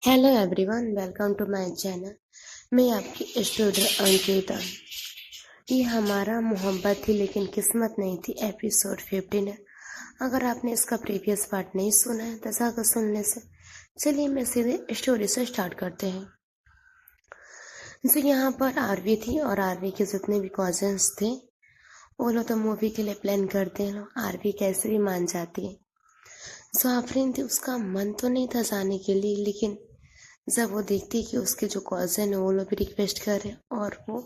Hello everyone, welcome to my channel. मैं आपकी student Ankita. ये हमारा मोहब्बत थी लेकिन किस्मत नहीं थी एपिसोड 15 है। अगर आपने इसका प्रीवियस पार्ट नहीं सुना है तो जाकर सुनने से। चलिए मैं सीधे स्टोरी से स्टार्ट करते हैं। जो यहाँ पर आरवी थी और आरवी के जितने भी कॉजन्स थे वो लोग तो मूवी के लिए प्लान करते हैं। आरवी कैसे भी मान जाती है। जो आफरीन थी उसका मन तो नहीं था जाने के लिए, लेकिन जब वो देखती कि उसके जो कॉजन है वो लोग भी रिक्वेस्ट कर रहे और वो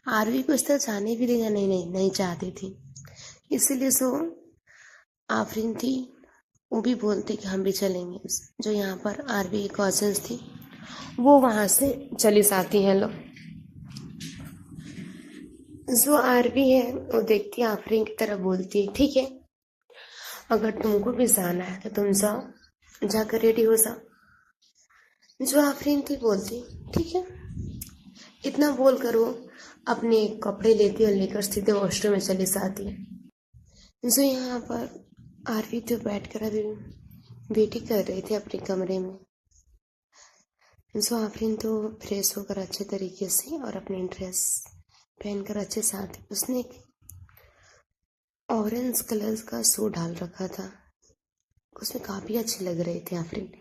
आरवी को इस तरह जाने भी देना नहीं चाहती थी, इसीलिए जो आफरीन थी वो भी बोलती कि हम भी चलेंगे। जो यहाँ पर आरवी की कॉजन्स थी वो वहाँ से चली जाती हैं लोग। जो आरवी है वो देखती है आफरीन की तरफ, बोलती है ठीक है, अगर तुमको भी जाना है तो तुम जाओ, जाकर रेडी हो जाओ। जो आफरीन थी बोलती ठीक है। इतना बोलकर वो अपने कपड़े लेती और लेकर सीधे वॉशरूम में चली जाती है। जो यहाँ पर आरवी तो बैठकर अभी वेटिंग कर रही थी अपने कमरे में। जो आफरीन तो फ्रेश होकर अच्छे तरीके से और अपनी ड्रेस पहनकर अच्छे से आती, उसने एक ऑरेंज कलर का सूट डाल रखा था, उसमें काफ़ी अच्छे लग रहे थे आफरीन।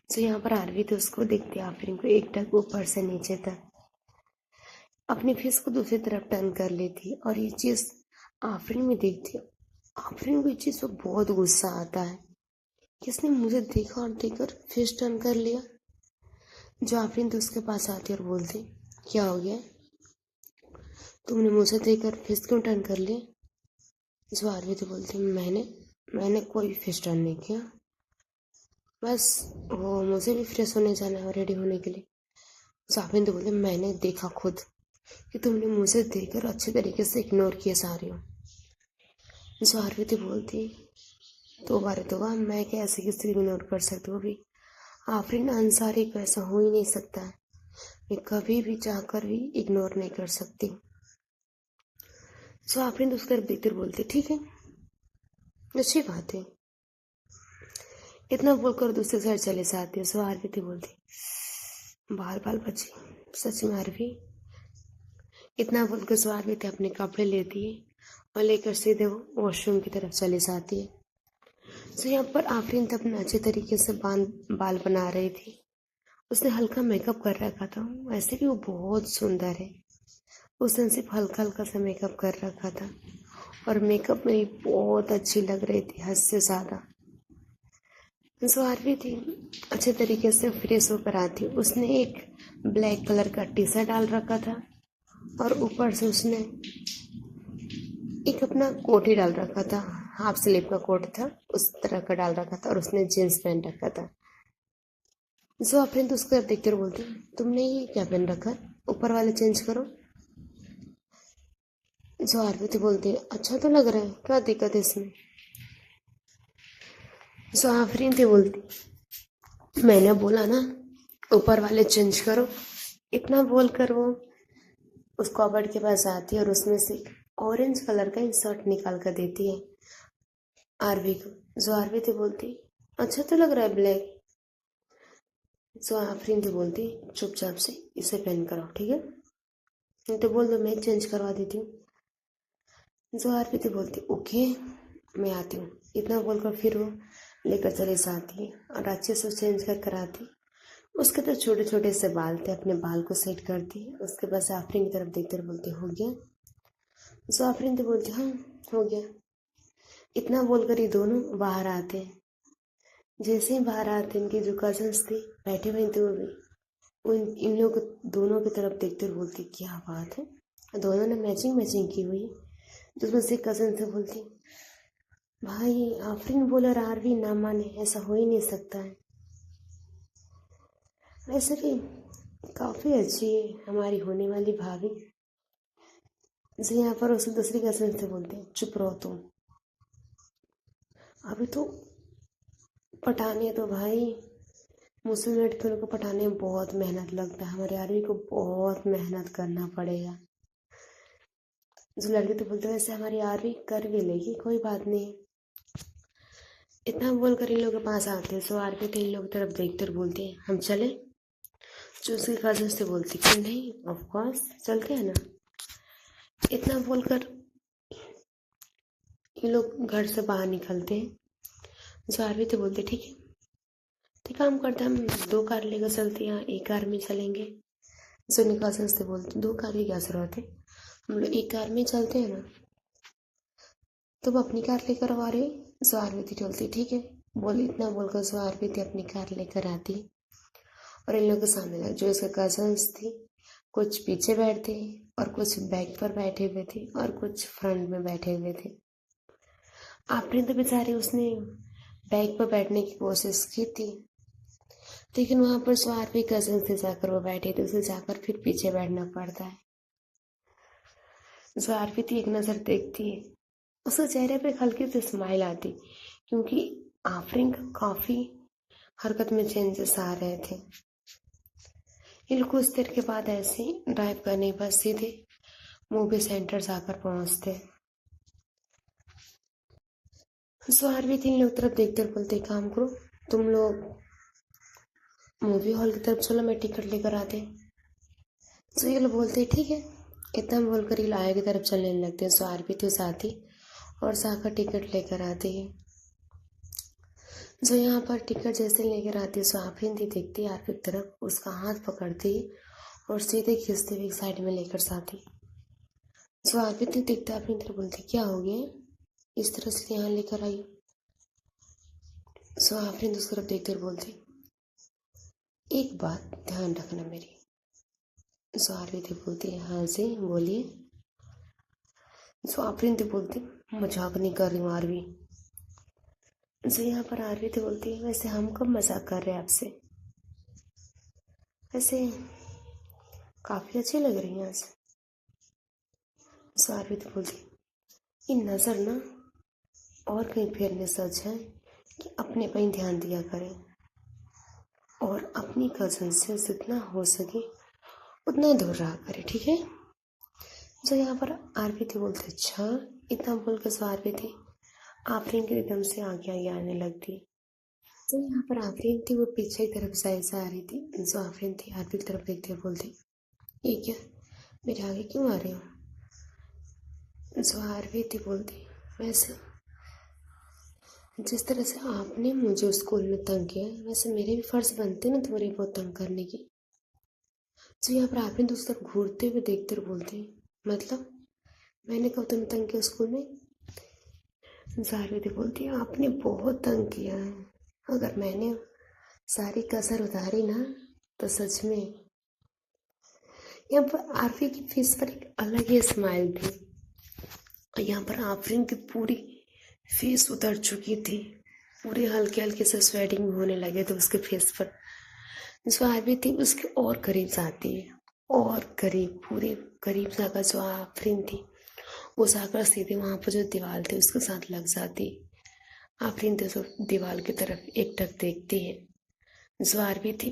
जो यहाँ पर आरवी थी उसको देखती आफरीन को एकटक ऊपर से नीचे तक अपनी फेस को दूसरी तरफ टर्न कर लेती और ये चीज़ आफरीन में देखती। आफरीन को ये चीज़ पर बहुत गुस्सा आता है, किसने मुझे देखा और देखकर फेस टर्न कर लिया। जो आफरीन तो उसके पास आती और बोलती क्या हो गया, तुमने मुझे देखकर फेस क्यों टर्न कर लिया। जो आरवी तो बोलती मैंने कोई फेस टर्न नहीं किया, बस वो मुझे भी फ्रेश होने जाना है और रेडी होने के लिए। जो आफरीन तो बोलती मैंने देखा खुद कि तुमने मुझे देखकर अच्छे तरीके से इग्नोर किए जा रही हो। जो आरवी तो बोलती तोबा रे तोबा, मैं कैसे किसी को इग्नोर कर सकती हूँ। भी आफरीन अंसारी को ऐसा हो ही नहीं सकता है, मैं कभी भी चाहकर भी इग्नोर नहीं कर सकती। सो आफरीन उसकी तरफ देखकर बोलती ठीक है, अच्छी बात है। इतना बोलकर दूसरी साइड चले जाती है। सो आरवी थी बोलती बाल बाल बची, सच में आरवी। इतना बोलकर सो आरवी थी अपने कपड़े लेती है और लेकर सीधे वॉशरूम की तरफ चली जाती है। सो यहाँ पर आफरीन तो अपने अच्छे तरीके से बाल बना रही थी। उसने हल्का मेकअप कर रखा था, वैसे भी वो बहुत सुंदर है। उसने सिर्फ हल्का हल्का सा मेकअप कर रखा था और मेकअप में भी बहुत अच्छी लग रही थी, हद से ज़्यादा। जो आरवी थी अच्छे तरीके से फ्रेश होकर आती, उसने एक ब्लैक कलर का टी शर्ट डाल रखा था और ऊपर से उसने एक अपना कोट ही डाल रखा था, हाफ स्लीव का कोट था, उस तरह का डाल रखा था और उसने जीन्स पहन रखा था। जो आफरीन तो उसको देखकर बोलती तुमने ये क्या पहन रखा, ऊपर वाले चेंज करो। जो आरवी थी बोलती अच्छा तो लग रहा है, क्या दिक्कत है इसमें। जो आफरीन थी बोलती मैंने बोला ना ऊपर वाले चेंज करो। इतना बोलकर वो उस कबर्ड के पास आती है और उसमें से ऑरेंज कलर का एक शर्ट निकाल कर देती है आरवी को। जो आरवी थी बोलती अच्छा तो लग रहा है ब्लैक। जो आफरीन थी बोलती चुपचाप से इसे पहन कर आओ, ठीक है, नहीं तो बोल दो मैं चेंज करवा देती हूँ। जो आरवी थी बोलती ओके मैं आती हूँ। इतना बोलकर फिर वो लेकर चली जाती है और अच्छे से चेंज कर कर आती। उसके तो छोटे छोटे से बाल थे, अपने बाल को सेट करती है। उसके बाद आफरीन की तरफ देखते बोलती हो गया। जो आफरीन तो बोलती हाँ हो गया। इतना बोलकर ये दोनों बाहर आते हैं। जैसे ही बाहर आते इनकी जो कजन्स थी बैठे हुए थे वो भी उन इन लोग दोनों की तरफ देखते हुए बोलती क्या बात है, दोनों ने मैचिंग मैचिंग की हुई। जिसमें से कजन से बोलती भाई आफरीन बोला आरवी ना माने, ऐसा हो ही नहीं सकता है। वैसे भी काफ़ी अच्छी है हमारी होने वाली भाभी। जी यहाँ पर उसे दूसरी कजन से बोलते चुप रहो तुम, अभी तो पटाने तो भाई, मुस्लिम लड़कियों को पटाने में बहुत मेहनत लगता है, हमारे आरवी को बहुत मेहनत करना पड़ेगा। जो लड़की तो बोलते वैसे हमारी आरवी कर भी लेगी, कोई बात नहीं। इतना बोलकर इन लोगों के पास आते हैं। सो आरपी तो इन लोगों की तरफ देखते और बोलते हैं हम चले। जो उसके कजन से बोलती कि नहीं ऑफ कोर्स चलते हैं ना। इतना बोलकर ये लोग घर से बाहर निकलते हैं। जो आरपी तो बोलते ठीक है, तो काम करते हम 2 कार लेकर चलते हैं, 1 कार में चलेंगे। जो कजन से बोलते 2 कार की क्या जरूरत है, हम लोग 1 कार में चलते हैं ना। तुम अपनी कार लेकर आ रहे हो। जो आरती चलती ठीक है बोली। इतना बोलकर जो आरती अपनी कार लेकर आती और इन लोगों के सामने लग। जो इसके कजन्स थी कुछ पीछे बैठते और कुछ बैक पर बैठे हुए थे और कुछ फ्रंट में बैठे हुए थे। आपने तो बेचारी उसने बैक पर बैठने की कोशिश की थी, लेकिन वहां पर जो आरपी कजन से जाकर वो बैठे थे उसे जाकर फिर पीछे बैठना पड़ता है। जो आरपी थी एक नजर देखती है, उसके चेहरे पे हल्की सी स्माइल आती क्योंकि आफरीन का काफी हरकत में चेंजेस आ रहे थे। ये लोग कुछ देर के बाद ऐसे ड्राइव करने बस सीधे मूवी सेंटर जाकर पहुंचते। सो आरपी 3 लोग तरफ देखते और बोलते काम करो तुम लोग मूवी हॉल की तरफ चलो, मैं टिकट लेकर आते। सो ये लोग बोलते ठीक है। इतना बोलकर ये लाया की तरफ चलने लगते हैं। सो आरपी तो साथी और जाकर टिकट लेकर आती है। जो यहाँ पर टिकट जैसे लेकर आती है सो आफरीन थी देखती है आरपी की तरफ, उसका हाथ पकड़ती है और सीधे खींचते हुए एक साइड में लेकर जाती। सो आरपी थी देखते आफरीन तरफ बोलती क्या हो गया, इस तरह से यहाँ लेकर आई। सो आफरीन उस तरफ देखते और बोलती एक बात ध्यान रखना मेरी। सो आरपी थी बोलती है हाँ जी बोलिए। सो आफरीन थी बोलती मजाक नहीं कर रही हूँ आरवी। सो यहाँ पर आरवी थी बोलती है वैसे हम कब मजाक कर रहे हैं आपसे, वैसे काफी अच्छी लग रही है आज। सो आरवी थी बोलती ये नजर ना और कहीं फेरने सच है कि अपने पर ही ध्यान दिया करें और अपनी कजन से जितना हो सके उतना दूर रहा करे, ठीक है। जो यहाँ पर आरपी थी बोलते अच्छा। इतना बोलकर सो आरपी थी आफरीन के एकदम से आगे आगे आने लगती। तो यहाँ पर आफरीन थी वो पीछे की तरफ से आ रही थी। जो आफरीन थी आरपी की तरफ देखते हुए बोलती ये क्या मेरे आगे क्यों आ रहे हो। जो आरपी थी बोलती वैसे जिस तरह से आपने मुझे स्कूल में तंग किया वैसे मेरे भी फर्ज बनते ना थोड़े बहुत तंग करने की। तो यहाँ पर आपने दूसरी तरफ घूरते हुए देखते और बोलते मतलब मैंने कब तुम्हें तंग किया स्कूल में। जारविदी बोलती है आपने बहुत तंग किया है, अगर मैंने सारी कसर उतारी ना तो सच में। यहाँ पर आरफी की फेस पर एक अलग ही स्माइल थी और यहाँ पर आफरीन की पूरी फेस उतर चुकी थी, पूरे हल्के हल्के से स्वेटिंग होने लगे थे उसके फेस पर। जो आरवी थी उसके और करीब जाती है और करीब पूरे करीब जाकर जो आफरीन थी वो जाकर सीधे वहां पर जो दीवार थी उसके साथ लग जाती। आफरीन थी जो दीवार की तरफ एकटक देखती है। जो आरवी थी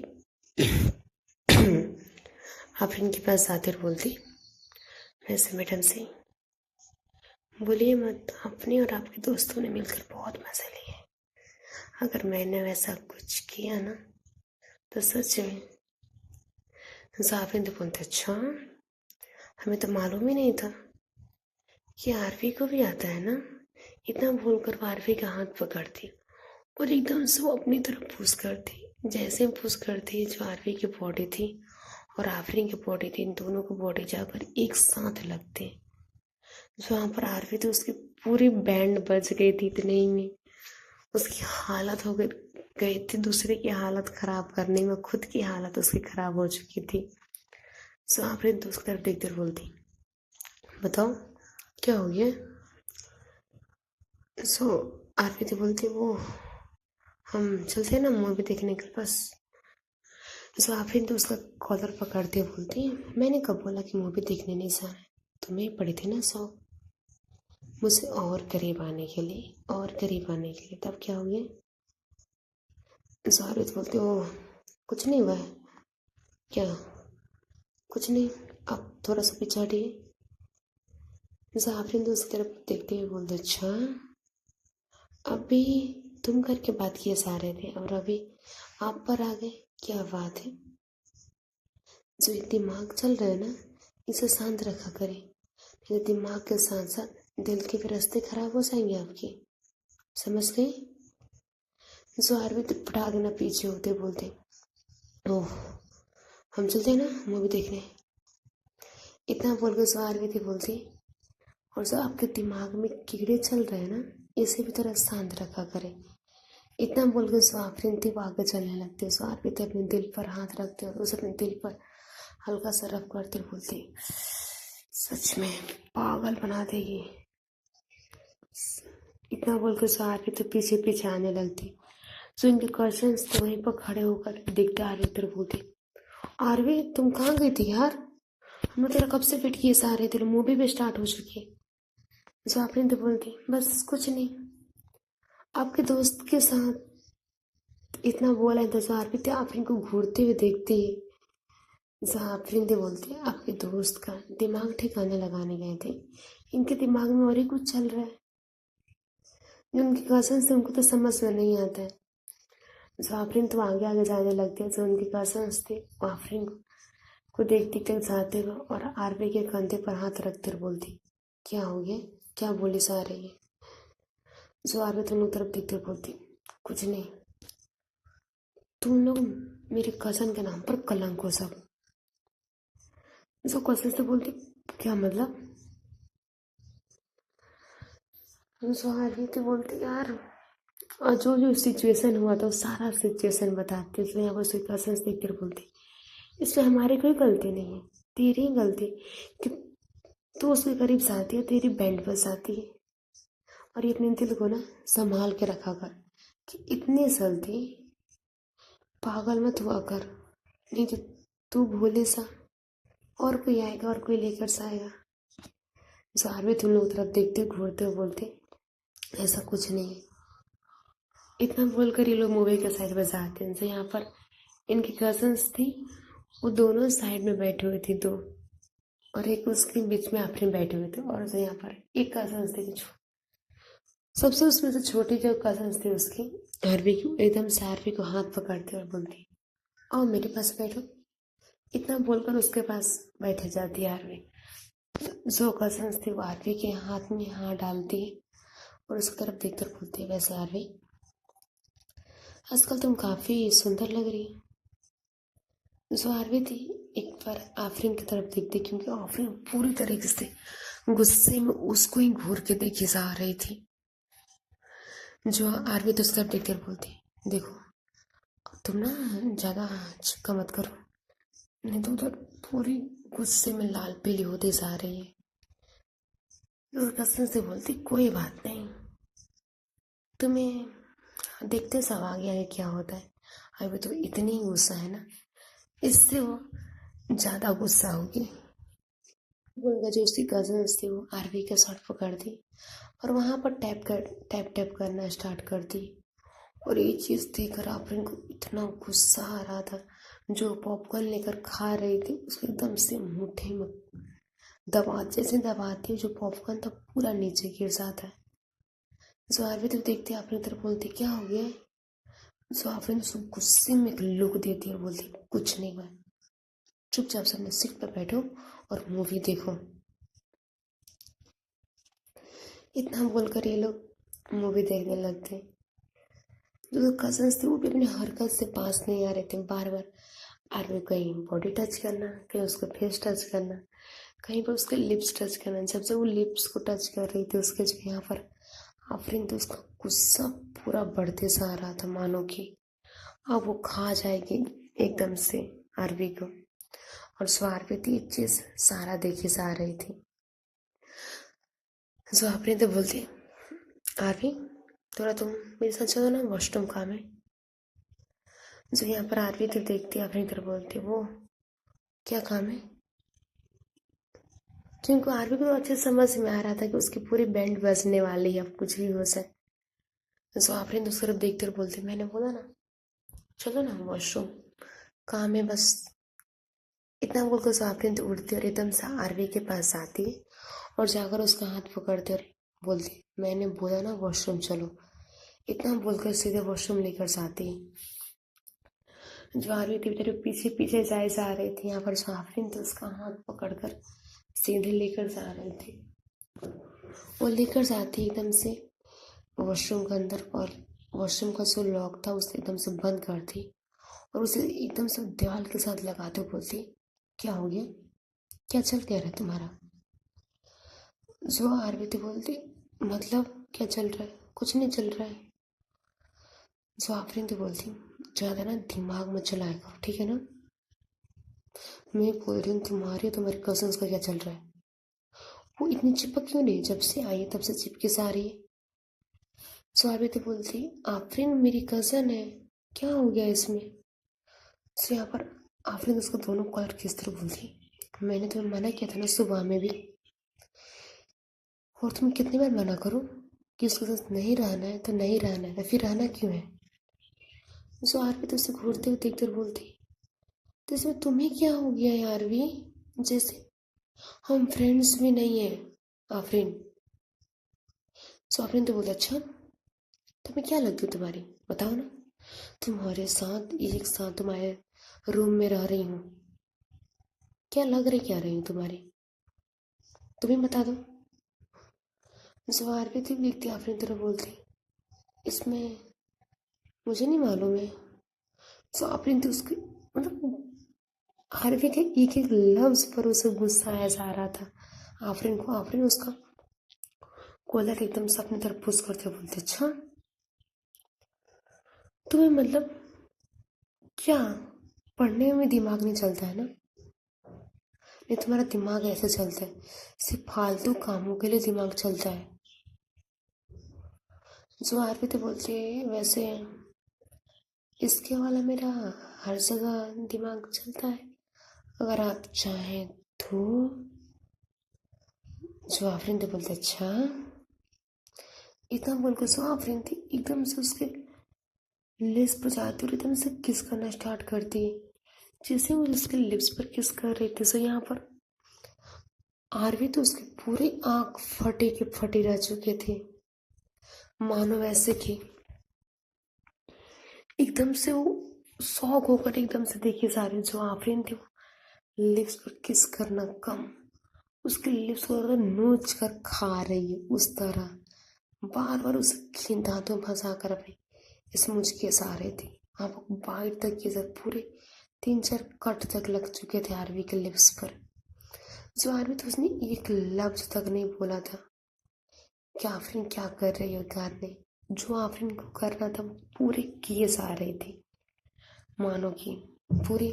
आफरीन के पास जाती और बोलती वैसे मैडम से बोलिए मत, अपने और आपके दोस्तों ने मिलकर बहुत मजे लिए, अगर मैंने वैसा कुछ किया ना तो सच में। आफरीन तो बोलते अच्छा हमें तो मालूम ही नहीं था कि आरवी को भी आता है ना। इतना बोलकर वो आरवी का हाथ पकड़ती और एकदम से वो अपनी तरफ पुश करती। जैसे पुश करती जो आरवी की बॉडी थी और आफरीन की बॉडी थी इन दोनों की बॉडी जाकर एक साथ लगते। जो वहाँ पर आरवी थी उसकी पूरी बैंड बज गई थी, इतने ही में उसकी हालत हो गई थी दूसरे की हालत खराब करने में, खुद की हालत उसकी खराब हो चुकी थी। सो आफरीन तो उसकी तरफ देखते बोलती बताओ क्या हो गया। सो आरवी तो बोलती वो हम चलते हैं ना मूवी देखने के बस। सो आफरीन तो उसका कॉलर पकड़ते बोलती मैंने कब बोला कि मूवी देखने नहीं जाना है, तुम्हें पड़ी थी ना सौ मुझसे और करीब आने के लिए और करीब आने के लिए, तब क्या हो गया। सो आरवी तो बोलते वो कुछ नहीं हुआ है क्या, कुछ नहीं, अब थोड़ा सा पीछे हटिए। आफरीन तो उसकी तरफ देखते हुए बोलते अच्छा अभी तुम करके बात किए जा रहे थे और अभी आप पर आ गए, क्या बात है। जो ये दिमाग चल रहा है ना, इसे शांत रखा करें, नहीं तो दिमाग के साथ साथ दिल के भी रास्ते खराब हो जाएंगे आपके, समझ गए। जो आरवी तो पटा देना पीछे होते बोलते, ओह हम चलते हैं ना मूवी देखने। इतना बोलकर जो आरवी थी बोलती, और जो आपके दिमाग में कीड़े चल रहे हैं ना, इसे भी थोड़ा शांत रखा करें। इतना बोलकर जो आफरीन थी वो आगे चलने लगती। जो आरवी थी अपने दिल पर हाथ रखते और उसे अपने दिल पर हल्का सा रब करते बोलती, सच में पागल बना देगी। इतना बोलकर जो आरवी तो पीछे पीछे आने लगती। जो इनके कजन्स थे वहीं पर खड़े होकर दिखते आरवी तरफ बोलते, आरवी तुम कहाँ गई थी यार, हम तेरा कब से वेट किए जा रहे थे, मूवी भी स्टार्ट हो चुकी है। जो आफरीन तो बोलती, बस कुछ नहीं, आपके दोस्त के साथ इतना बोला है तो जो आरवी थी आफरीन को घूरते हुए देखती है। जो आफरीन थी बोलती है, आपके दोस्त का दिमाग ठिकाने लगाने गए थे, इनके दिमाग में और ही कुछ चल रहा है। जो उनके कजन से उनको तो समझ में नहीं आता है। जो आफरीन तो आगे आगे जाने लगती है। जो उनके कजन्स थे वो आफरीन को देखते तक जाते हुए और आरवी के कंधे पर हाथ रखते हुए बोलती, क्या हो गया, क्या बोली जा रही है। जो आरवी दोनों तरफ देखते हुए बोलती, कुछ नहीं, तुम लोग मेरे कजन के नाम पर कलंक हो सब। जो कजन से बोलती, क्या मतलब। जो आरवी तो बोलती, यार और जो जो सिचुएशन हुआ था वो सारा सिचुएशन बताते। इसलिए यहाँ पर उसके कजन्स देखते हुए बोलती, इसमें हमारी कोई गलती नहीं है, तेरी ही गलती कि तू उसके करीब जाती है, तेरी बैंड बज जाती है। और ये अपने दिल को ना संभाल के रखा कर कि इतनी जल्दी पागल मत हुआ कर, नहीं तो तू भूले सा और कोई आएगा और कोई लेकर जाएगा। जारवे तुम लोग तरफ देखते घूरते हुए बोलते, ऐसा कुछ नहीं है। इतना बोलकर ये लोग मूवी के साइड में जाते हैं। यहाँ पर इनकी कजन्स थी, वो दोनों साइड में बैठे हुए थे दो, और एक उसके बीच में आफरीन बैठे हुए थे। और यहाँ पर एक कजन्स थी सबसे उसमें से छोटी जो कजन्स थी उसकी आरवी की, एकदम से आरवी को हाथ पकड़ती और बोलती, आओ मेरे पास बैठो। इतना बोलकर उसके पास बैठे जाती है आरवी। जो कजन्स थी वो आरवी के हाथ में हाथ डालती है और उसकी तरफ देखकर बोलती है, वैसे आरवी आजकल तुम काफ़ी सुंदर लग रही हो। जो आरवी थी एक बार आफरीन की तरफ देखती, क्योंकि आफरीन पूरी तरीके से गुस्से में उसको ही घूर के देखी जा रही थी। जो आरवी तो उसका देखकर बोलती, देखो तुम ना ज़्यादा चिक्का मत करो, नहीं तो उधर पूरी गुस्से में लाल पीली होती जा रही है। तो कसम से बोलती, कोई बात नहीं, तुम्हें देखते सब आगे आगे क्या होता है। अभी तो इतनी ही गुस्सा है ना, इससे वो ज़्यादा गुस्सा होगी। बोलकर जो उसकी कजन्स थी वो आरवी का शर्ट पकड़ दी और वहाँ पर टैप टैप करना स्टार्ट कर दी। और ये चीज़ देखकर आफरीन को इतना गुस्सा आ रहा था। जो पॉपकॉर्न लेकर खा रही थी उसको एकदम से मुट्ठी में जैसे दबाती है, जो पॉपकॉर्न था पूरा नीचे गिर जाता है। जो आरवी तो देखती आफरीन तरफ बोलती, क्या हो गया। जो आफरीन उसको गुस्से में एक लुक देती है और बोलती, कुछ नहीं हुआ, चुपचाप से अपने सीट पर बैठो और मूवी देखो। इतना बोलकर ये लोग मूवी देखने लगते। जो कजन्स थे वो भी अपनी हरकत से पास नहीं आ रहे थे, बार बार आरवी कहीं बॉडी टच करना, कहीं उसका फेस टच करना, कहीं पर उसके लिप्स टच करना। जब जब वो लिप्स को टच कर रही थी उसके जो यहाँ पर आफरीन तो उसका गुस्सा पूरा बढ़ते जा रहा था, मानो कि अब वो खा जाएगी एकदम से आरवी को। और जो आरवी थी एक चीज सारा देखी जा रही थी। जो आफरीन तो बोलती, आरवी थोड़ा तुम मेरे साथ चलो ना, वॉशरूम काम है। जो यहाँ पर आरवी तो देखती आफरीन तरफ बोलती, वो क्या काम है। जिनको आरवी को अच्छे समझ में आ रहा था कि उसकी पूरी बैंड बजने वाली है, अब कुछ भी हो सकता। जो आफरीन दूसरी तरफ देखते और बोलती, मैंने बोला ना चलो ना वॉशरूम काम है बस। इतना बोलकर जो आफरीन तो उड़ती और एकदम से आरवी के पास आती और जाकर उसका हाथ पकड़ते और बोलती, मैंने बोला ना वॉशरूम चलो। इतना बोलकर सीधे वॉशरूम लेकर जाती। जो आरवी थी बेचारी पीछे पीछे जाए जा रही थी। यहाँ पर जो आफरीन थी उसका हाथ पकड़कर सीधे लेकर जा रही थी। वो लेकर जाती एकदम से वॉशरूम के अंदर, और वॉशरूम का जो लॉक था उसे एकदम से बंद करती और उसे एकदम से दीवार के साथ लगाते हुए बोलती, क्या हो गया, क्या चल क्या रहा है तुम्हारा? जो आरवी थी बोलती, मतलब क्या चल रहा है? कुछ नहीं चल रहा है। जो आफरीन थी बोलती, ज़्यादा ना दिमाग मत चलाया करो, ठीक है ना? मैं बोल रही हूँ तुम्हारे कजन्स का क्या चल रहा है? वो इतनी चिपक क्यों नहीं? जब से आई है तब से चिपके से आ रही है। सो आरवी थी बोलती, आफरीन मेरी कज़न है, क्या हो गया इसमें? सो यहाँ पर आफरीन उसको दोनों कॉलर किस तरह बोलती, मैंने तुम्हें मना किया था ना सुबह में भी, और तुम कितनी बार मना करो कि उसके साथ नहीं रहना है तो नहीं रहना है, तो फिर रहना क्यों है? सो आरवी तो उसे घूरते हुए देखते हुए बोलती, तो इसमें तुम्हें क्या हो गया है आरवी? जैसे हम फ्रेंड्स भी नहीं है आफरीन। सो आफरीन तो बोलती, अच्छा तुम्हें क्या लगती हो तुम्हारी, बताओ ना। तुम्हारे साथ एक साथ तुम्हारे रूम में रह रही हूँ, क्या लग रही क्या रही हूँ तुम्हारी, तुम्हें बता दो। जवार भी थी देखती आफरीन तरफ बोलती, इसमें मुझे नहीं मालूम है। सो आफरीन थी उसकी, मतलब आरवी के एक एक लफ्ज पर उसे गुस्सा आया जा रहा था आफरीन को। आफरीन उसका कॉलर एकदम से अपनी तरफ पुश करते बोलते, अच्छा तुम्हें मतलब क्या पढ़ने में दिमाग नहीं चलता है ना? नहीं, तुम्हारा दिमाग ऐसे चलता है, सिर्फ फालतू कामों के लिए दिमाग चलता है। जो आरवी तो बोलती है, वैसे इसके वाला मेरा हर जगह दिमाग चलता है, अगर आप चाहें तो। जो आफरीन तो बोलते, अच्छा। इतना बोलकर जो आफरीन थी एकदम से उसके लिप्स पर जाती और एकदम से किस करना स्टार्ट करती। जैसे वो उसके लिप्स पर किस कर रही थी, सो यहाँ पर आरवी तो उसके पूरे आंख फटे के फटे रह चुके थे, मानो वैसे कि एकदम से वो शौक होकर एकदम से देखी जा रही। जो आफरीन थी वो लिप्स पर किस करना कम, उसके लिप्स को अगर नोच कर खा रही है उस तरह, बार बार उसे दांतों में फंसा कर अपने इस मुझ के सहारे थी। आप बाइट तक ये सब पूरे 3-4 कट तक लग चुके थे आरवी के लिप्स पर। जो आरवी तो उसने एक लफ्ज तक नहीं बोला था कि आफरीन क्या कर रही हो क्या नहीं। जो आफरीन को करना था वो पूरे किए जा रही थी, मानो कि पूरी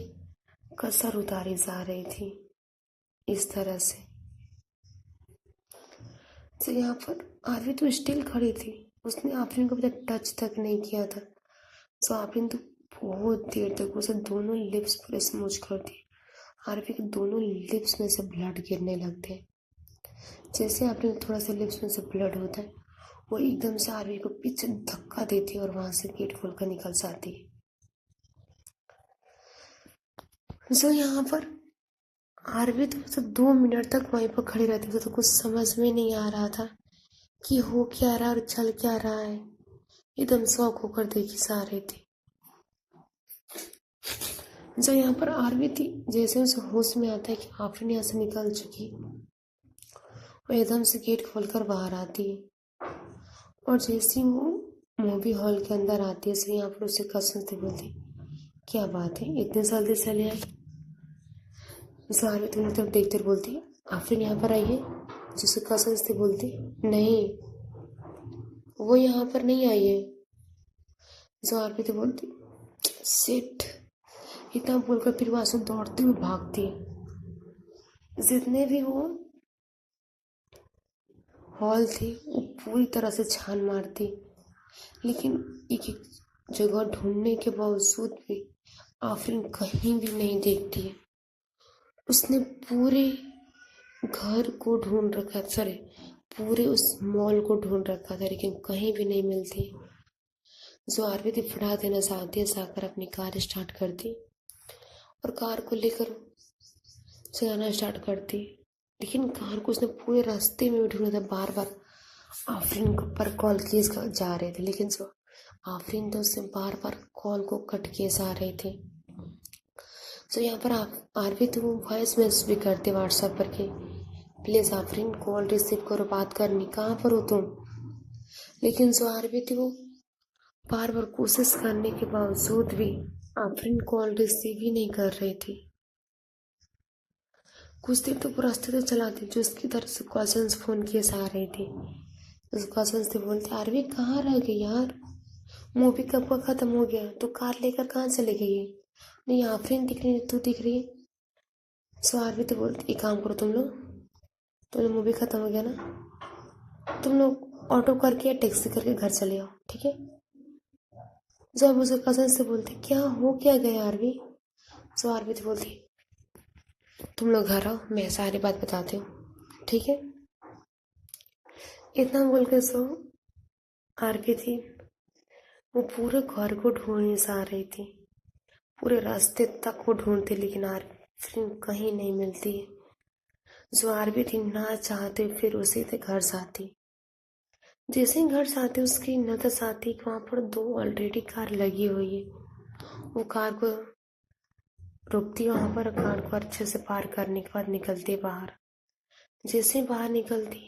कसर उतारी जा रही थी इस तरह से। तो यहाँ पर आरवी तो स्टिल खड़ी थी, उसने आफरीन को अभी तक टच तक नहीं किया था। तो आफरीन तो बहुत देर तक उसे दोनों लिप्स पर स्मूच कर दी। आरवी के दोनों लिप्स में से ब्लड गिरने लगते। जैसे आरवी को थोड़ा सा लिप्स में से ब्लड होता है, वो एकदम से आरवी को पीछे धक्का देती और वहां से गेट खोल कर निकल जाती। जो यहाँ पर आरवी तो 2 मिनट तक वहीं पर खड़ी रहती थी, तो कुछ समझ में नहीं आ रहा था कि हो क्या रहा और चल क्या रहा है। एकदम शौक होकर देखी जा रही थी। जो यहाँ पर आरवी थी, जैसे उसे होश में आता है कि आफरीन यहाँ से निकल चुकी, वो एकदम से गेट खोलकर बाहर आती है, और जैसे ही वो मूवी हॉल के अंदर आती है, तो यहाँ पर उसे कसम से बोलती, क्या बात है इतने जल्दी चले आए? आरवी दोनों तरफ देखते बोलती, आफरीन यहाँ पर आई है? जिसे कसम से बोलती, नहीं वो यहाँ पर नहीं आई है। जो आरवी तो बोलती, सिट। इतना बोलकर फिर वहां से दौड़ती हुई भागती। जितने भी वो हॉल थे वो पूरी तरह से छान मारती, लेकिन एक एक जगह ढूंढने के बावजूद भी आफरीन कहीं भी नहीं देखती है। उसने पूरे घर को ढूंढ रखा, सॉरी पूरे उस मॉल को ढूंढ रखा था, लेकिन कहीं भी नहीं मिलती। जो आरवी थी फटा देना चाहती है, जाकर अपनी कार स्टार्ट करती और कार को लेकर चलाना स्टार्ट करती, लेकिन कार को उसने पूरे रास्ते में भी ढूंढा था। बार बार आफरीन को पर कॉल किए जा रहे थे, लेकिन जो आफरीन तो उससे बार बार कॉल को कट किए जा रही थी। तो यहाँ पर आरवी तो वॉइस मैसेज भी करते व्हाट्सएप पर कि प्लीज़ आफरीन कॉल रिसीव करो, बात करनी, कहाँ पर हो तुम। लेकिन जो आरवी थी वो बार बार कोशिश करने के बावजूद भी आफरीन कॉल रिसीव ही नहीं कर रही थी। कुछ देर तो पूरा रास्ते तो चलाती जो उसकी तरफ से कजन्स फ़ोन किए जा रही थी। उस कजन्स से बोलते आरवी कहाँ रह गई यार, मूवी कब का ख़त्म हो गया, तो कार लेकर कहाँ चले गई है, नहीं आफरीन दिख रही है, तू दिख रही है। सो आरवी तो बोलती एक काम करो तुम लोग मूवी ख़त्म हो गया ना, तुम लोग ऑटो करके या टैक्सी करके घर चले आओ, ठीक है। जब उसे कजन से बोलते क्या हो क्या गया आरवी। सो आरवी तो बोलती तुम लोग घर आओ, मैं सारी बात बताती हूँ, ठीक है। इतना बोल के सो आरवी थी वो पूरे घर को ढूंढने जा रही थी, पूरे रास्ते तक को ढूंढती, लेकिन आरवी कहीं नहीं मिलती है। जो आरवी थी ना चाहते फिर उसी से घर जाती। जैसे ही घर जाते उसकी नजर आती कि वहाँ पर 2 ऑलरेडी कार लगी हुई है। वो कार को रुकती वहाँ पर, कार को अच्छे से पार करने के बाद निकलती बाहर। जैसे ही बाहर निकलती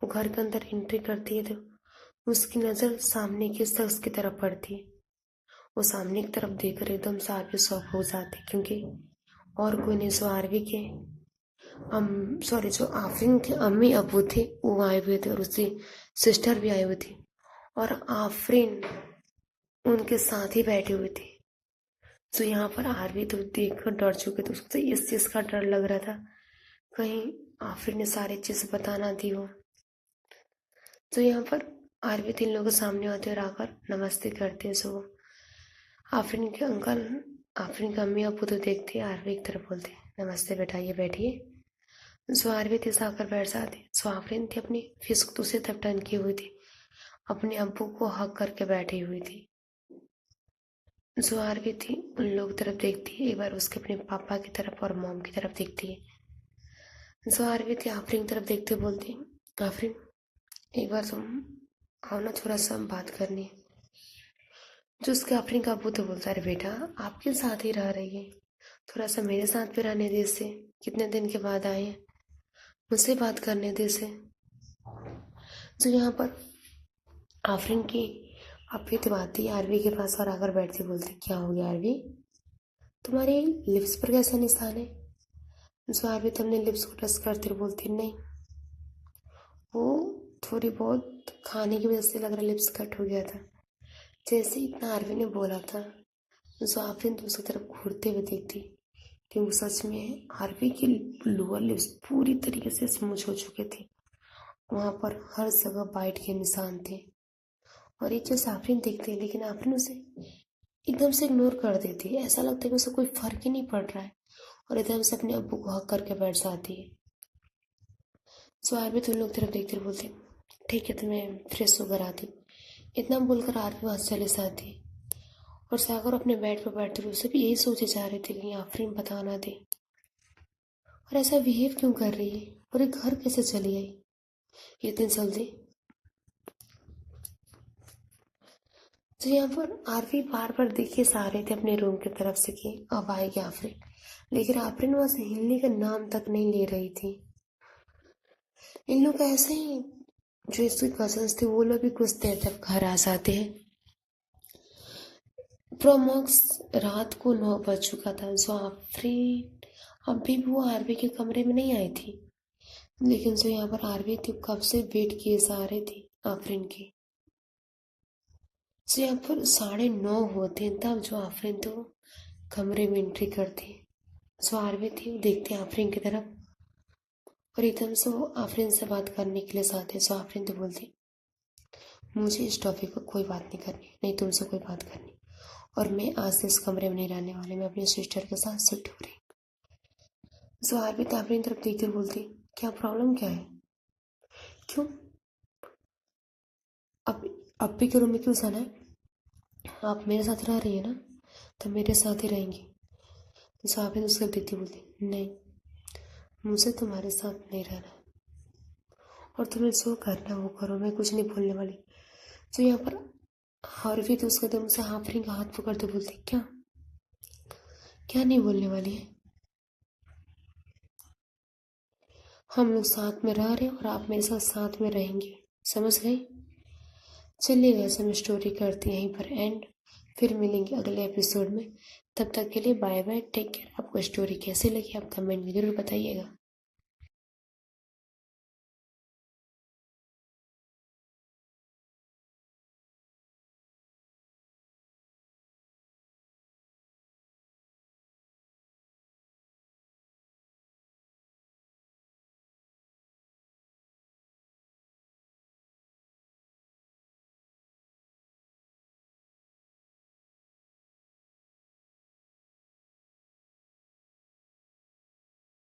वो घर के अंदर एंट्री करती है तो उसकी नज़र सामने के शख्स की तरफ पड़ती है। वो सामने की तरफ देखकर एकदम से आरवी शॉक हो जाती, क्योंकि और कोई नहीं सो आरवी के जो आफरीन के अम्मी अबू थे वो आए हुए थे और उसकी सिस्टर भी आई हुई थी, और आफरीन उनके साथ ही बैठे हुए थे। तो यहाँ पर आरवी तो देखकर डर चुके थे, उसको तो इस चीज़ का डर लग रहा था कहीं आफरीन ने सारी चीज़ बता ना दी हो। तो यहाँ पर आरवी 3 लोगों के सामने होते और आकर नमस्ते करते। सो आफरीन के अंकल, आफरीन के अम्मी अबू तो देखते आरवी की तरफ बोलते नमस्ते बेटा, ये बैठिए। सो आरवी थी आकर बैठ जाती। सो आफरीन थी अपनी फेस को दूसरी तरफ टर्न की हुई थी, अपने अब्बू को हक करके बैठी हुई थी। जो आरवी थी उन लोग की तरफ देखती है, एक बार उसके अपने पापा की तरफ और मॉम की तरफ देखती है। जो आरवी थी आफरीन की तरफ देखते बोलती आफरीन एक बार तुम आओ ना, थोड़ा सा बात करनी है। जो उसके आफरीन का अब्बू तो बोलता है बेटा आपके साथ ही रह रही है, थोड़ा सा मेरे साथ भी रहने दे इसे, कितने दिन के बाद आए हैं, मुझसे बात करने दे इसे। जो यहाँ पर आफरीन की अभी तो आती आरवी के पास और आकर बैठती बोलती क्या हो गया आरवी, तुम्हारी लिप्स पर कैसा निशान है। जो आरवी तो अपने लिप्स को टच करती और बोलती नहीं, वो थोड़ी बहुत खाने की वजह से लग रहा लिप्स कट हो गया था। जैसे इतना आरवी ने बोला था जो आफरीन तो उसकी तरफ घूरते हुए देखती, क्योंकि सच में आरवी की लोअर लिप्स पूरी तरीके से स्मूच हो चुके थे, वहाँ पर हर जगह बाइट के निशान थे। और ये चीज़ आफरीन देखती है, लेकिन आफरीन उसे एकदम से इग्नोर कर देती है, ऐसा लगता है कि उसे कोई फर्क ही नहीं पड़ रहा है, और एकदम से अपने अब्बू को हक करके बैठ जाती है। सो आरवी तो उन लोग तरफ देखते बोलती ठीक है तो मैं फ्रेश होकर आती। इतना बोलकर आरवी वहाँ चले जाती और सागर अपने बेड पर बैठते हुए उसे भी यही सोचे जा रहे थे कि आफरीन बता ना दे, और ऐसा बिहेव क्यों कर रही है, और ये घर कैसे चली आई इतनी जल्दी। तो यहाँ पर आरवी बार बार देखे जा रहे थे अपने रूम की तरफ से कि अब आएगी आफरीन, लेकिन आफरीन वहां से हिलने का नाम तक नहीं ले रही थी। इन लोग ऐसे ही जो इसके कजन्स थे वो लोग भी कुछ देर तक घर आ जाते हैं। प्रोमॉक्स रात को 9 बज चुका था। जो आफरीन अभी भी वो आरवी के कमरे में नहीं आई थी, लेकिन जो यहाँ पर आरवी थी कब से वेट किए जा रही थी आफरीन की। जो यहाँ पर 9:30 होते तब जो आफरीन तो कमरे में एंट्री करती। जो आरवी थी वो देखते आफरीन की तरफ और एकदम से वो आफरीन से बात करने के लिए चाहते। सो आफरीन तो बोलती मुझे इस टॉपिक पर कोई बात नहीं करनी, नहीं तुमसे कोई बात करनी, और मैं आज से इस कमरे में नहीं रहने वाली, मैं अपनी सिस्टर के साथ शिफ्ट हो रही। सो आरवी तो आफरीन तरफ देखकर बोलती क्या प्रॉब्लम क्या है, क्यों अब भी के रूम में क्यों जाना है, आप मेरे साथ रह रही है ना, तो मेरे साथ ही रहेंगी। सो आफरीन उसको देखती बोलती नहीं, मुझे तुम्हारे साथ नहीं रहना, और तुम्हें जो करना वो करो, मैं कुछ नहीं बोलने वाली। तो यहाँ पर और फिर तो उसको एकदम से आफरीन का हाथ पकड़ते बोलती, क्या क्या नहीं बोलने वाली है? हम लोग साथ में रह रहे हैं और आप मेरे साथ साथ में रहेंगे, समझ गई? चलिए वैसे हम स्टोरी करते हैं यहीं पर एंड, फिर मिलेंगे अगले एपिसोड में। तब तक के लिए बाय बाय, टेक केयर। आपको स्टोरी कैसी लगी आप कमेंट में ज़रूर बताइएगा।